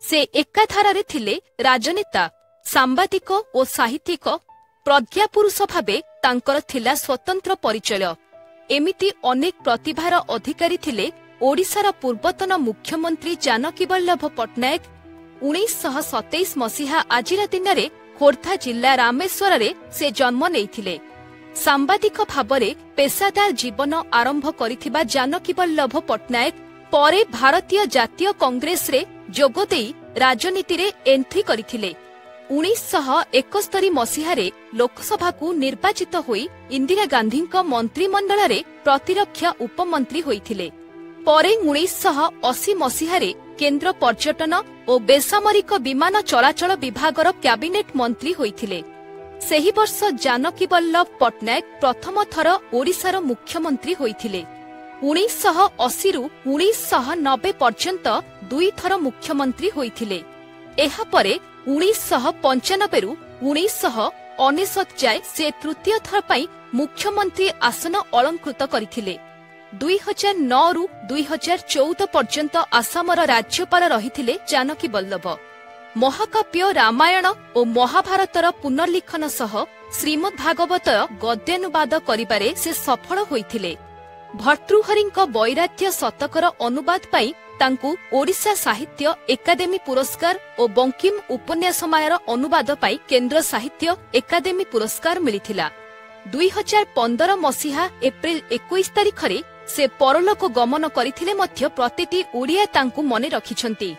से एकाधारारे थिले राजनेता, सांबादिक और साहित्यिक, प्रज्ञापुरुष भावे तांकर थिला स्वतंत्र परिचय। एमिति अनेक प्रतिभार अधिकारी थिले ओडिशार पूर्वतन मुख्यमंत्री जानकी वल्लभ पट्टनायक। 1927 मसीहा आजिरा दिनरे खोर्धा जिल्ला रामेश्वर से जन्म नेइथिले। सांबादिक भावरे पेशादार जीवन आरंभ करिथिबा जानकी वल्लभ पट्टनायक परे भारतीय जातीय कांग्रेस रे जोगदेई राजनीति रे एंट्री करिथिले। 1971 मसीहारे लोकसभा को निर्वाचित होई इंदिरा गांधी मंत्रिमंडल रे प्रतिरक्षा उपमंत्री होइथिले। परे 1980 मसीहारे केंद्र पर्यटन और बेसामरिक विमान चलाचल विभागर कैबिनेट मंत्री होइथिले। सेही वर्ष जानकी वल्लभ पट्टनायक प्रथम थर ओडिशार मुख्यमंत्री होइथिले। 1980 रु 1990 पर्यंत दुई थर मुख्यमंत्री होइथिले। एहा परे 1995 रु 1999 जाए से तृतीय थर पई मुख्यमंत्री आसन अलंकृत करथिले। 2009 रु 2014 पर्यंत आसामर राज्यपाल रहिथिले जानकी वल्लभ। महाकाव्य रामायण और महाभारतर पुनर्लिखन सह श्रीमद् भागवत गद्यानुवाद करिबारे से सफल होइथिले। भर्तृहरिଙ୍କ वैराग्य शतकर अनुवाद पाई तांकु ओडिशा साहित्य एकाडेमी पुरस्कार और बंकिम उपन्यासमालार अनुवाद पाई केंद्र साहित्य एकाडेमी पुरस्कार मिलिथिला। 2015 मसीहा एप्रिल 21 तारिखरे से परलोक गमन करिथिले मध्य प्रतिटी ओडिया तांकु मने रखिछंती।